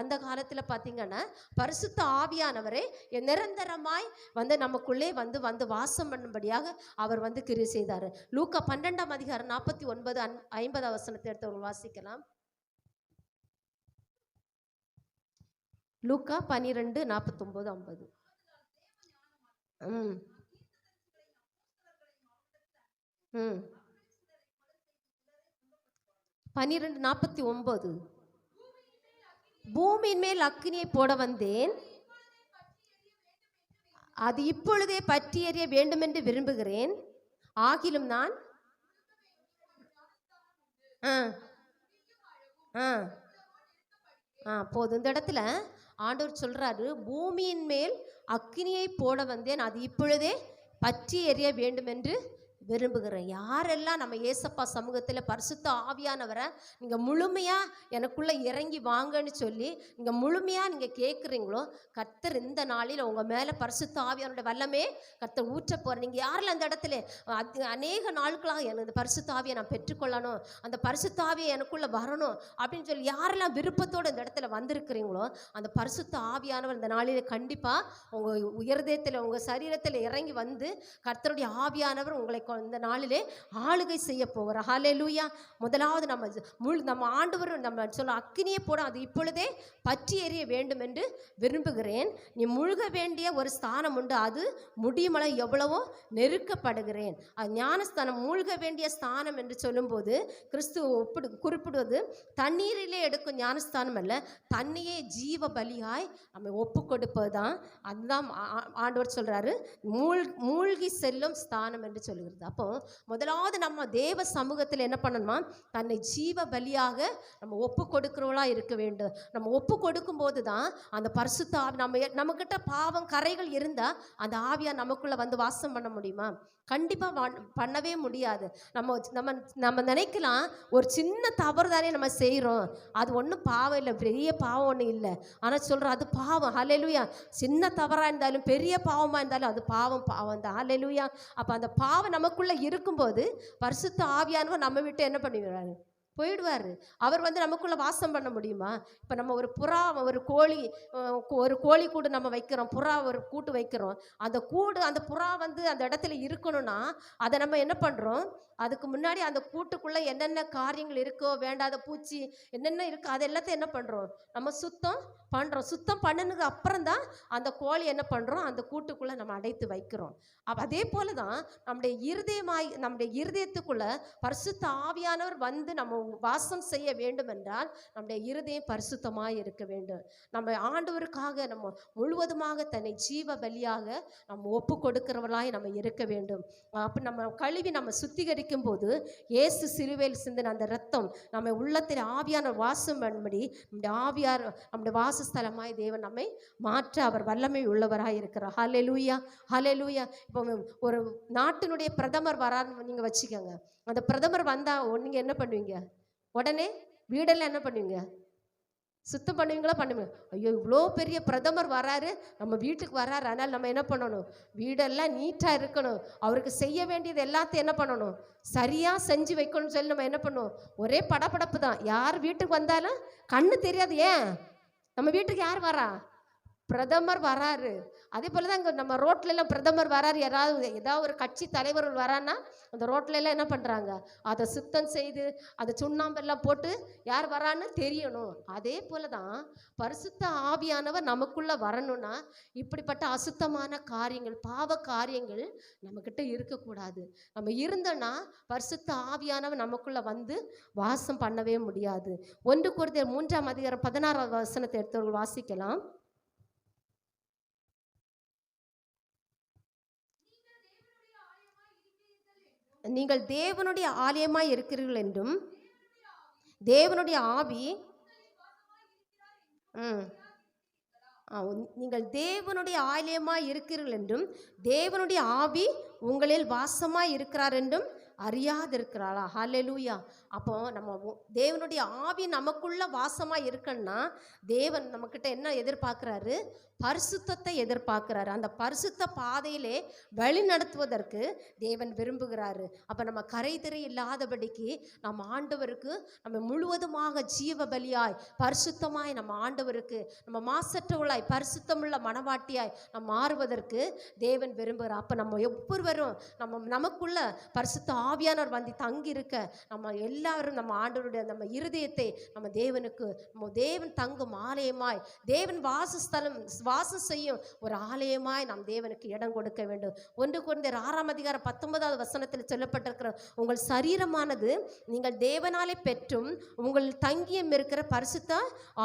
அந்த காலத்தில் பார்த்தீங்கன்னா பரிசுத்த ஆவியானவரை நிரந்தரமாய் வந்து நமக்குள்ளே வந்து வாசம் பண்ணும்படியாக அவர் வந்து கிரியை செய்தார். லூக்கா 12ஆம் அதிகாரம் 49-50 வசனத்தை எடுத்து வாசிக்கலாம். லூக்கா 12:49-50. 12:49 பூமியின் மேல் அக்கினியை போட வந்தேன், அது இப்பொழுதே பற்றி எறிய வேண்டுமென்று விரும்புகிறேன், ஆகிலும் நான் போதும். இந்த இடத்துல ஆண்டவர் சொல்றாரு, பூமியின் மேல் அக்கினியை போட வந்தேன், அது இப்பொழுதே பற்றி எறிய வேண்டும் என்று விரும்புகிறேன். யாரெல்லாம் நம்ம ஏசப்பா சமூகத்தில் பரிசுத்த ஆவியானவரை நீங்கள் முழுமையாக எனக்குள்ளே இறங்கி வாங்கன்னு சொல்லி நீங்கள் முழுமையாக நீங்கள் கேட்குறீங்களோ, கர்த்தர் இந்த நாளில் உங்கள் மேலே பரிசுத்த ஆவியானோட வல்லமே கர்த்தர் ஊற்ற போகிறேன். நீங்கள் யாரில் அந்த இடத்துல அநேக நாட்களாக எனக்கு இந்த பரிசுத்த ஆவியை நான் பெற்றுக்கொள்ளணும், அந்த பரிசுத்த ஆவியை எனக்குள்ளே வரணும் அப்படின்னு சொல்லி யாரெல்லாம் விருப்பத்தோடு இந்த இடத்துல வந்திருக்கிறீங்களோ, அந்த பரிசுத்த ஆவியானவர் இந்த நாளில் கண்டிப்பாக உங்கள் உயர்தயத்தில் உங்கள் சரீரத்தில் இறங்கி வந்து கர்த்தருடைய ஆவியானவர் உங்களை இந்த நாளிலே ஆளுகை செய்ய போகிறார். ஹல்லேலூயா. முதலாவது நம்ம ஆண்டவர் நம்ம சொல்ல அக்கினியை போட அது இப்பொழுதே பற்றி எறிய வேண்டும் என்று விரும்புகிறேன். நீ முழுக வேண்டிய ஒரு ஸ்தானம் உண்டு, அது முடியுமள எவ்வளவோ நெருக்கப்படுகிறேன். அது ஞானஸ்தானம், மூழ்க வேண்டிய ஸ்தானம் என்று சொல்லும்போது கிறிஸ்துவ குறிப்பிடுவது தண்ணீரிலே எடுக்கும் ஞானஸ்தானம் அல்ல, தண்ணியே ஜீவ பலியாய் நம்ம ஒப்பு கொடுப்பது தான். அதுதான் ஆண்டவர் சொல்றாரு, மூழ்கி செல்லும் ஸ்தானம் என்று சொல்லுகிறது. அப்போ முதலாவது நம்ம தேவ சமூகத்தில் என்ன பண்ணணுமா, தன்னை ஜீவ பலியாக நம்ம ஒப்பு கொடுக்கிறவளா இருக்க வேண்டும். நம்ம ஒப்பு கொடுக்கும் போது தான் அந்த பரிசுத்த ஆவி நம்மக்கிட்ட பாவம் கரைகள் இருந்தால் அந்த ஆவியா நமக்குள்ள வந்து வாசம் பண்ண முடியுமா? கண்டிப்பாக பண்ணவே முடியாது. நம்ம நினைக்கலாம் ஒரு சின்ன தவறு தானே நம்ம செய்கிறோம், அது ஒன்றும் பாவம் இல்லை, பெரிய பாவம் ஒன்றும் இல்லை. ஆனால் சொல்கிறோம் அது பாவம். ஹல்லேலூயா. சின்ன தவறாக இருந்தாலும் பெரிய பாவமாக இருந்தாலும் அது பாவம் தான். ஹல்லேலூயா. அப்போ அந்த பாவம் நமக்குள்ளே இருக்கும்போது பரிசுத்த ஆவியானவர் நம்ம விட்டு என்ன பண்ணுவாரு? போயிடுவார். அவர் வந்து நமக்குள்ளே வாசம் பண்ண முடியுமா? இப்போ நம்ம ஒரு புறா, ஒரு கோழி கூடு நம்ம வைக்கிறோம், புறா ஒரு கூட்டு வைக்கிறோம். அந்த புறா வந்து அந்த இடத்துல இருக்கணும்னா அதை நம்ம என்ன பண்ணுறோம், அதுக்கு முன்னாடி அந்த கூட்டுக்குள்ளே என்னென்ன காரியங்கள் இருக்கோ, வேண்டாத பூச்சி என்னென்ன இருக்கோ அது எல்லாத்தையும் என்ன பண்ணுறோம், நம்ம சுத்தம் பண்ணுறோம். சுத்தம் பண்ணினதுக்கு அப்புறம் தான் அந்த கோழி என்ன பண்ணுறோம், அந்த கூட்டுக்குள்ளே நம்ம அடைத்து வைக்கிறோம். அதே போல தான் நம்முடைய இருதயத்துக்குள்ளே பரிசுத்த ஆவியானவர் வந்து நம்ம வாசம் செய்ய வேண்டும் என்றால் நம்முடைய இருதயம் பரிசுத்தமாக இருக்க வேண்டும். நம்ம ஆண்டவருக்காக நம்ம முழுவதுமாக தன்னை ஜீவ பலியாக நம்ம ஒப்பு கொடுக்கிறவர்களாய் நம்ம இருக்க வேண்டும். அப்போ நம்ம கழுவி நம்ம சுத்திகரிக்கும் போது இயேசு சிலுவையில் சிந்தின அந்த ரத்தம் நம்ம உள்ளத்தில் ஆவியான வாசம் பண்ணும்படி நம்முடைய வாசஸ்தலமாய் தேவன் நம்மை மாற்ற அவர் வல்லமை உள்ளவராய் இருக்கிறார். ஹல்லேலூயா. ஹல்லேலூயா. இப்போ ஒரு நாட்டினுடைய பிரதமர் வரான்னு நீங்கள் வச்சுக்கோங்க. அந்த பிரதமர் வந்தால் நீங்கள் என்ன பண்ணுவீங்க? உடனே வீடெல்லாம் என்ன பண்ணுவீங்க? சுத்தம் பண்ணுவீங்களா? பண்ணுவீங்க. ஐயோ இவ்வளோ பெரிய பிரதமர் வராரு, நம்ம வீட்டுக்கு வராரு, அதனால் நம்ம என்ன பண்ணணும், வீடெல்லாம் நீட்டாக இருக்கணும், அவருக்கு செய்ய வேண்டியது எல்லாத்தையும் என்ன பண்ணணும், சரியாக செஞ்சு வைக்கணும்னு சொல்லி நம்ம என்ன பண்ணுவோம், ஒரே படப்படப்பு தான். யார் வீட்டுக்கு வந்தாலும் கண்ணு தெரியாது. ஏன்? நம்ம வீட்டுக்கு யார் வரா? பிரதமர் வராரு. அதே போல தான் இங்கே நம்ம ரோட்லெல்லாம் பிரதமர் வராரு, ஏதாவது ஒரு கட்சி தலைவர்கள் வரான்னா அந்த ரோட்லெல்லாம் என்ன பண்ணுறாங்க, அதை சுத்தம் செய்து அதை சுண்ணாம்பெல்லாம் போட்டு யார் வரான்னு தெரியணும். அதே போல தான் பரிசுத்த ஆவியானவர் நமக்குள்ளே வரணும்னா இப்படிப்பட்ட அசுத்தமான காரியங்கள், பாவ காரியங்கள் நம்மக்கிட்ட இருக்கக்கூடாது. நம்ம இருந்தோன்னா பரிசுத்த ஆவியானவர் நமக்குள்ளே வந்து வாசம் பண்ணவே முடியாது. 1 கொரிந்தியர் 3:16 எடுத்தவர்கள் வாசிக்கலாம். நீங்கள் தேவனுடைய ஆலயமாய் இருக்கிறீர்கள் என்றும் தேவனுடைய ஆவி நீங்கள் தேவனுடைய ஆலயமாய் இருக்கிறீர்கள் என்றும் தேவனுடைய ஆவி உங்களில் வாசமாய் இருக்கிறார் என்றும் அறியாதிருக்கிறாளா? ஹல்லேலூயா. அப்போ நம்ம தேவனுடைய ஆவி நமக்குள்ள வாசமாக இருக்குன்னா தேவன் நம்மக்கிட்ட என்ன எதிர்பார்க்குறாரு? பரிசுத்தத்தை எதிர்பார்க்குறாரு. அந்த பரிசுத்த பாதையிலே வழி நடத்துவதற்கு தேவன் விரும்புகிறாரு. அப்போ நம்ம கரைதிரை இல்லாதபடிக்கு நம்ம ஆண்டவருக்கு நம்ம முழுவதுமாக ஜீவ பலியாய் பரிசுத்தமாய் நம்ம ஆண்டவருக்கு நம்ம மாசற்றவளாய் பரிசுத்தமுள்ள மனவாட்டியாய் நம்ம மாறுவதற்கு தேவன் விரும்புகிறார். அப்போ நம்ம ஒவ்வொருவரும் நமக்குள்ள பரிசுத்த ஆவியானவர் வந்து தங்கியிருக்க நம்ம எல்லாரும் நம்ம ஆண்டவருடைய நம்ம இருதயத்தை நம்ம தேவன் தங்கும் ஆலயமாய், தேவன் வாசம் செய்யும் ஒரு ஆலயமாய் நாம் தேவனுக்கு இடம் கொடுக்க வேண்டும். 1 கொரிந்தியர் 6:19 சொல்லப்பட்டிருக்கிற உங்கள் சரீரமானது நீங்கள் தேவனாலே பெற்றும் உங்கள் தங்கியம் இருக்கிற பரிசுத்த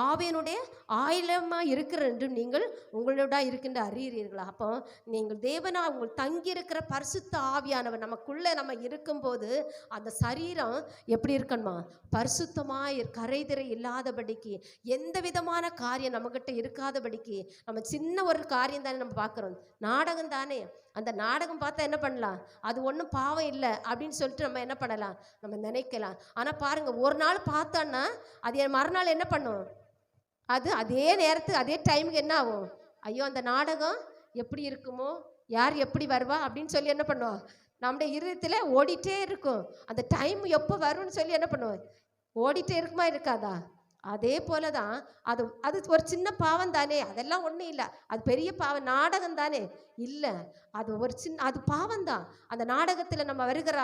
ஆவியனுடைய ஆலயமாய் இருக்கிற என்றும் நீங்கள் உங்களோட இருக்கின்ற அறியீர்களா? அப்போ நீங்கள் தேவனால் உங்கள் தங்கி இருக்கிற பரிசுத்த ஆவியானவர் நமக்குள்ள நம்ம இருக்கும்போது அந்த சரீரம் எப்படி இருக்கணுமா? பரிசுத்தமாய் கரைதிரை இல்லாதபடிக்கு, எந்த விதமான காரியம் நம்மகிட்ட இருக்காதபடிக்கு. நம்ம சின்ன ஒரு காரியம் தானே நம்ம பார்க்குறோம், நாடகம் தானே, அந்த நாடகம் பார்த்தா என்ன பண்ணலாம், அது ஒன்றும் பாவம் இல்லை அப்படின்னு சொல்லிட்டு நம்ம என்ன பண்ணலாம், நம்ம நினைக்கலாம். ஆனால் பாருங்கள், ஒரு நாள் பார்த்தோன்னா அது மறுநாள் என்ன பண்ணும், அது அதே நேரத்துக்கு அதே டைமுக்கு என்ன ஆகும், ஐயோ அந்த நாடகம் எப்படி இருக்குமோ, யார் எப்படி வருவா அப்படின்னு சொல்லி என்ன பண்ணுவோம், நம்முடைய இருதயத்தில் ஓடிட்டே இருக்கும். அந்த டைம் எப்போ வரும்னு சொல்லி என்ன பண்ணுவோம், ஓடிட்டே இருக்குமா இருக்காதா? அதே போல தான் அது ஒரு சின்ன பாவம் தானே, அதெல்லாம் ஒன்றும் இல்லை, அது பெரிய பாவம், நாடகம் தானே. இல்லை. அது ஒரு அது பாவம்தான். அந்த நாடகத்தில் நம்ம வருகிற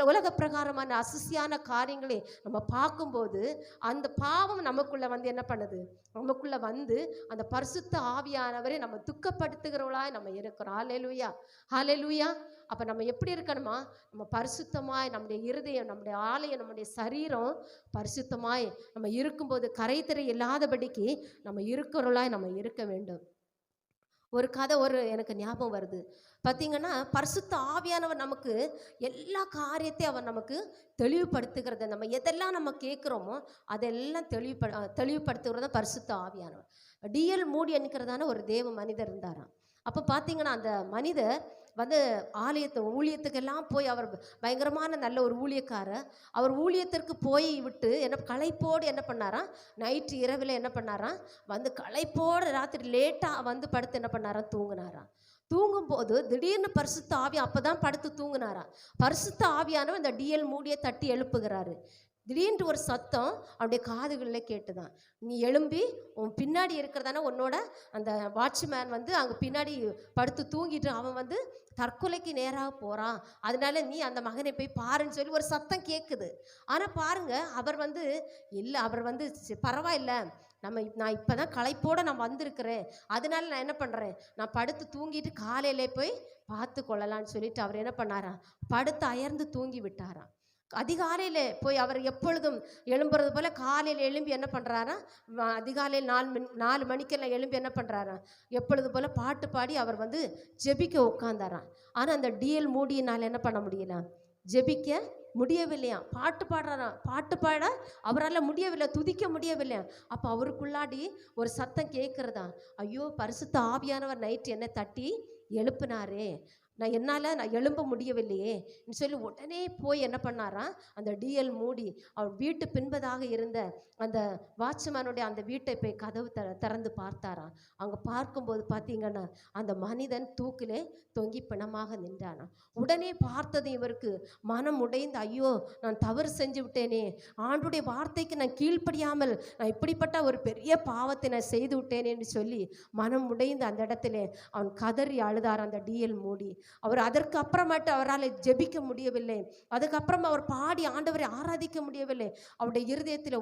உலக பிரகாரமான அசுசியான காரியங்களை நம்ம பார்க்கும்போது அந்த பாவம் நமக்குள்ள வந்து என்ன பண்ணுது, நமக்குள்ள வந்து அந்த பரிசுத்த ஆவியானவரை நம்ம துக்கப்படுத்துகிறவளாய் நம்ம இருக்கிறோம். ஹல்லேலூயா, ஹல்லேலூயா. அப்போ நம்ம எப்படி இருக்கணுமா, நம்ம பரிசுத்தமாய் நம்முடைய இருதயம், நம்முடைய ஆலயம், நம்முடைய சரீரம் பரிசுத்தமாய் நம்ம இருக்கும்போது கரைதிரை இல்லாதபடிக்கு நம்ம இருக்கிறவளாய் நம்ம இருக்க வேண்டும். ஒரு கதை எனக்கு ஞாபகம் வருது. பார்த்தீங்கன்னா, பரிசுத்த ஆவியானவர் நமக்கு எல்லா காரியத்தையும் அவர் நமக்கு தெளிவுபடுத்துகிறத, நம்ம எதெல்லாம் நம்ம கேட்குறோமோ அதெல்லாம் தெளிவுபடுத்துகிறத பரிசுத்த ஆவியானவர். டிஎல் மூடி என்கிறதான ஒரு தேவ மனிதர் இருந்தாராம். அப்போ பார்த்தீங்கன்னா, அந்த மனிதர் வந்து ஊழியத்துக்கெல்லாம் போய், அவர் பயங்கரமான நல்ல ஒரு ஊழியக்காரர். அவர் ஊழியத்திற்கு போய் விட்டு களைப்போடு என்ன பண்ணாராம், நைட்டு இரவில் என்ன பண்ணாராம், வந்து களைப்போடு ராத்திரி லேட்டாக வந்து படுத்து என்ன பண்ணாராம், தூங்கினாராம். தூங்கும்போது திடீர்னு பரிசுத்த ஆவி, அப்போ தான் படுத்து தூங்கினாராம். பரிசுத்த ஆவியானவர் இந்த டிஎல் மூடியை தட்டி எழுப்புகிறாரு. திடீர்னு ஒரு சத்தம் அவருடைய காதுகளில் கேட்டுதான். நீ எழும்பி உன் பின்னாடி இருக்கிறதானே உன்னோட அந்த வாட்ச்மேன் வந்து அங்கே பின்னாடி படுத்து தூங்கிட்டு அவன் வந்து தற்கொலைக்கு நேராக போகிறான், அதனால நீ அந்த மகனை போய் பாருன்னு சொல்லி ஒரு சத்தம் கேட்குது. ஆனால் பாருங்க, அவர் வந்து இல்லை, அவர் வந்து பரவாயில்ல, நான் இப்போ தான் களைப்போடு நான் வந்திருக்கிறேன், அதனால நான் என்ன பண்ணுறேன், நான் படுத்து தூங்கிட்டு காலையிலே போய் பார்த்து கொள்ளலான்னு சொல்லிட்டு அவர் என்ன பண்ணாராம், படுத்து அயர்ந்து தூங்கி விட்டாராம். அதிகாலையில் போய் அவர் எப்பொழுதும் எழும்புறது போல் காலையில் எழும்பி என்ன பண்ணுறாரா, அதிகாலையில் 4 மணிக்கெல்லாம் எழும்பி என்ன பண்ணுறாரா, எப்பொழுது போல் பாட்டு பாடி அவர் வந்து ஜெபிக்க உட்காந்தாராம். ஆனால் அந்த டிஎல் மூடியினால் என்ன பண்ண முடியல, ஜெபிக்க முடியவில்லையா. பாட்டு பாடுறாராம், பாட்டு பாட அவரால் முடியவில்லை, துதிக்க முடியவில்லையா. அப்போ அவருக்குள்ளாடி ஒரு சத்தம் கேட்குறதா, ஐயோ பரிசுத்த ஆவியானவர் நைட்டு என்னை தட்டி எழுப்புனாரே, நான் எழும்ப முடியவில்லையே சொல்லி உடனே போய் என்ன பண்ணாராம், அந்த டிஎல் மூடி அவர் வீட்டு பின்பதாக இருந்த அந்த வாட்ச்மேனுடைய அந்த வீட்டை போய் கதவு திறந்து பார்த்தாராம். அங்கே பார்க்கும்போது பார்த்தீங்கன்னா அந்த மனிதன் தூக்கிலே தொங்கி பிணமாக நின்றானாம். உடனே பார்த்தது இவருக்கு மனம் உடைந்து, ஐயோ நான் தவறு செஞ்சு விட்டேனே, ஆண்டுடைய வார்த்தைக்கு நான் கீழ்ப்படியாமல் நான் இப்படிப்பட்ட ஒரு பெரிய பாவத்தை நான் செய்து விட்டேனேன்னு சொல்லி மனம் உடைந்து அந்த இடத்துல அவன் கதறி அழுதார் அந்த டிஎல் மூடி. அவர் அதற்கு அப்புறமேட்டு அவரால் ஜெபிக்க முடியவில்லை, அதுக்கப்புறம் அவர் பாடி ஆண்டவரை ஆராதிக்க முடியவில்லை. அவருடைய இருதயத்தில்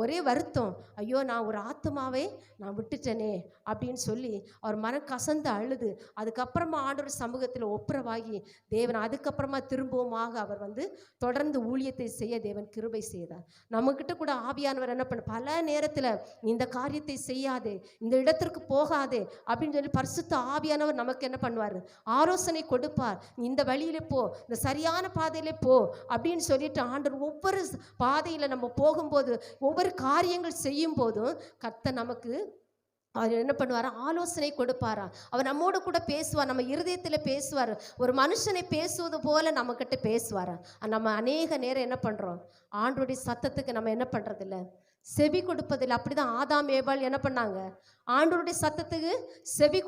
ஒரே வருத்தம், ஐயோ நான் ஒரு ஆத்மாவை நான் விட்டுட்டேனே அப்படின்னு சொல்லி அவர் மனம் கசந்து அழுது, அதுக்கப்புறமா ஆண்டவர் சமூகத்தில் ஒப்புரவாகி தேவன் அதுக்கப்புறமா திரும்பவுமாக அவர் வந்து தொடர்ந்து ஊழியத்தை செய்ய தேவன் கிருபை செய்தார். நம்மக்கிட்ட கூட ஆவியானவர் என்ன பண்ண, பல நேரத்தில் இந்த காரியத்தை செய்யாதே, இந்த இடத்திற்கு போகாதே அப்படின்னு சொல்லி பரிசுத்த ஆவியானவர் நமக்கு என்ன பண்ணுவார், ஆலோசனை கொடுப்பார். இந்த வழியில போ, இந்த சரியான பாதையில போ அப்படின்னு சொல்லிட்டு ஆண்டவர் ஒவ்வொரு பாதையில் நம்ம போகும்போது, ஒவ்வொரு காரியங்கள் செய்யும் போதும் கர்த்தர் நமக்கு அவர் என்ன பண்ணுவார், ஆலோசனை கொடுப்பாரா. அவர் நம்மோடு கூட பேசுவார், நம்ம இருதயத்தில் பேசுவார், ஒரு மனுஷனை பேசுவது போல நம்மக்கிட்ட பேசுவாரா. நம்ம அநேக நேரம் என்ன பண்ணுறோம், ஆண்டவருடைய சத்தத்துக்கு நம்ம என்ன பண்ணுறதில்ல, செவி கொடுப்பதில்லை. அப்படிதான் ஆதாம் ஏவாள் என்ன பண்ணாங்க, ஆண்டவருடைய சத்தத்துக்கு செவி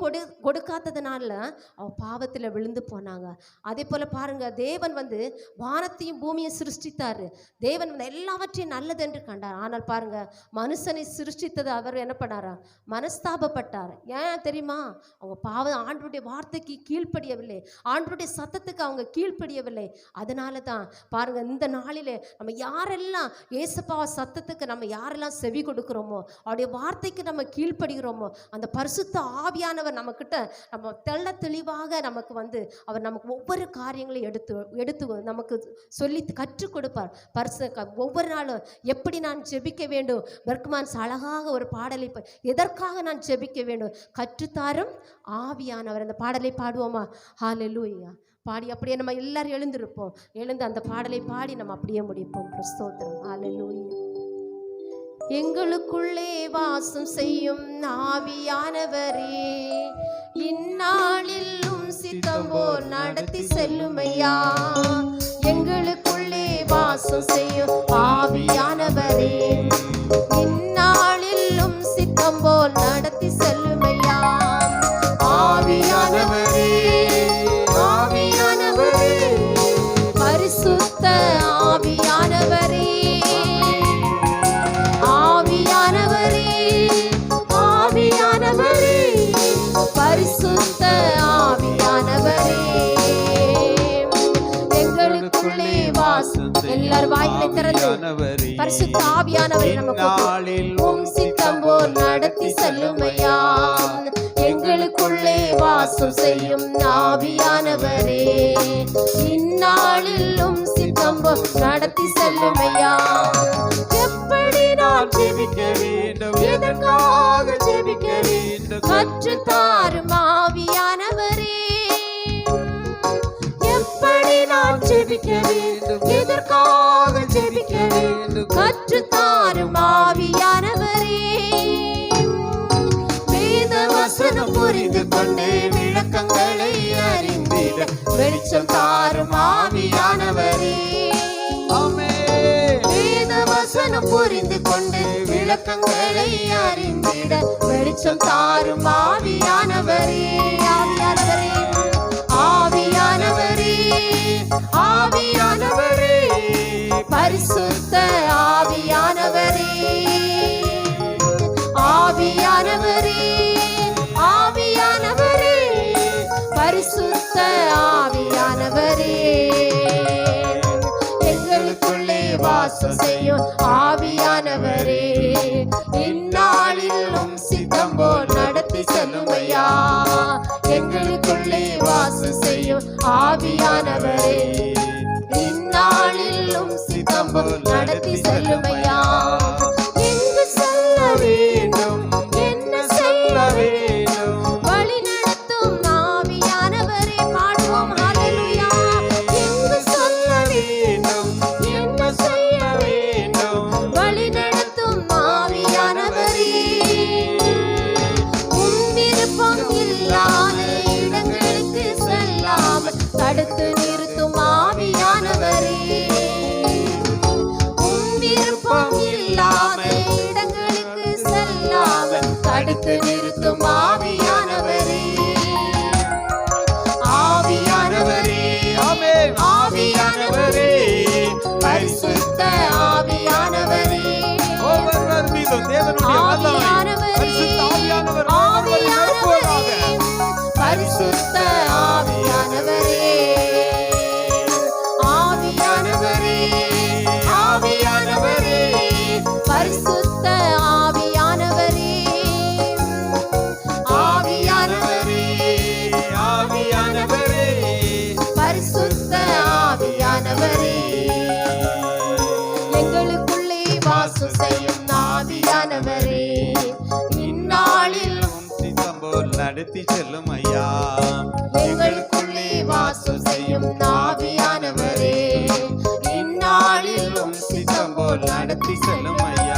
கொடுக்காததுனால அவன் பாவத்தில் விழுந்து போனாங்க. அதே போல் பாருங்க, தேவன் வந்து வானத்தையும் பூமியை சிருஷ்டித்தார், தேவன் வந்து எல்லாவற்றையும் நல்லது என்று கண்டார். ஆனால் பாருங்க, மனுஷனை சிருஷ்டித்தது அவர் என்ன பண்ணாரா, மனஸ்தாபப்பட்டார். ஏன் தெரியுமா, அவங்க பாவம் ஆண்டவருடைய வார்த்தைக்கு கீழ்ப்படியவில்லை, ஆண்டவருடைய சத்தத்துக்கு அவங்க கீழ்ப்படியவில்லை. அதனால தான் பாருங்க, இந்த நாளிலே நம்ம யாரெல்லாம் ஏசப்பா சத்தத்துக்கு நம்ம யாரெல்லாம் செவி கொடுக்கிறோமோ, அவருடைய வார்த்தைக்கு நம்ம கீழ்ப்படுகிறோமோ, அந்த பரிசுத்த ஆவியானவர் நம்மக்கிட்ட நம்ம தெள்ள தெளிவாக நமக்கு வந்து அவர் நமக்கு ஒவ்வொரு காரியங்களையும் எடுத்து நமக்கு சொல்லி கற்றுக் கொடுப்பார். ஒவ்வொரு நாளும் எப்படி நான் ஜெபிக்க வேண்டும், பெர்க்மான்ஸ் அழகாக ஒரு பாடலை எதற்காக நான் ஜெபிக்க வேண்டும் கற்றுத்தாரும் ஆவியானவர். அந்த பாடலை பாடுவோமா, ஹல்லேலூயா. பாடி அப்படியே நம்ம எல்லாரும் எழுந்திருப்போம், எழுந்து அந்த பாடலை பாடி நம்ம அப்படியே முடிப்போம். ஸ்தோத்திரம், ஹல்லேலூயா. எங்களுக்குள்ளே வாசம் செய்யும் ஆவியானவரே, இந்நாளிலும் சித்தம் போல் நடத்தி செல்லுமையா. எங்களுக்குள்ளே வாசம் செய்யும் ஆவியானவரே, இந்நாளிலும் சித்தம் போல் நடத்தி செல்லுமையா. ஆவியானவரே, ஆவியானவரே, பரிசுத்த ஆவியானவரே, ஆவியானவரே, ஆவியானவரே, பரிசுத்த எல்லாரும் வாய்களை திறந்து பரிசுத்த ஆவியானவரே நமக்கு உம் சித்தம் போல் நடத்தி செல்லுமையா. எங்களுக்குள்ளே வாசம் செய்யும் ஆவியானவரே, இந்நாளில் உம் சித்தம் போல் நடத்தி செல்லுமையா. எப்படி நான் ஜெபிக்க வேண்டும், எதற்காக ஜெபிக்க வேண்டும், கற்றுத் தாரும் ஆவியானவரே. எப்படி நான் ஜெபிக்க வேண்டும், எதற்காக ஜெபிக்க வேண்டும், கற்றுத் தாரும் ஆவியானவரே. வேத வசனம் புரிந்து கொண்டு விளக்கங்களை அறிந்திட வெளிச்சம் தாரும் ஆவியானவரே. வேத வசனம் புரிந்து கொண்டு விளக்கங்களை அறிந்திட வெளிச்சம் தாரும் ஆவியானவரே. ஆவியானவரே, ஆவியானவரே, ஆவியானவரே, பரிசுத்த ஆவியானவரே, ஆவியானவரே, ஆவியானவரே, பரிசுத்த ஆவியானவரே. எங்களுக்குள்ளே வாசம் செய்யும் ஆவியானவரே, இந்நாளில் உம் சித்தம் போல் நடத்தி செல்லுமையா. எங்களுக்குள்ளே வாசம் செய்யும் ஆவியானவரே, இந்நாளில் உம் சித்தம் போல் நடத்தி செல்லுமையா. எங்கு செல்ல வேண்டும், என்ன செய்ய வேண்டும், வழி நடத்தும் ஆவியானவரே. பாடுவோம் ஹல்லேலூயா. எங்கு செல்ல வேண்டும், என்ன செய்ய வேண்டும், வழி நடத்தும் ஆவியானவரே. உம் விருப்பம் இல்லாத இடங்களுக்கு செல்லாமல் தடுத்து நிறுத்தும் ஆவியானவரே. உம் விருப்பம் இல்லாத இடங்களுக்கு செல்லாமல் தடுத்து நிறுத்தும் ஆவியானவரே. ஆவியானவரே, ஆவியானவரே, பரிசுத்த ஆவியானவரே, ஒவ்வொருவர் மீதும் தேவனுடைய வல்லமை பரிசுத்த ஆவியானவர் ஆவியானவரே, பரிசுத்த ஆவியானவரே, ஆவியானவரே, ஆவியானவரே, பரிசுத்த ஆவியானவரே, ஆவியானவரே, ஆவியானவரே, பரிசுத்த ஆவியானவரே. எங்களுக்குள்ளே வாசம் செய்யும் ஆவியானவரே, இந்நாளில் உம் சித்தம் போல் நடத்தி செல்லும் ஐயா. எங்களுக்குள்ளே வாசம் செய்யும் ஆவியானவரே, இந்நாளில் உம் சித்தம் போல் நடத்தி செல்லும் ஐயா.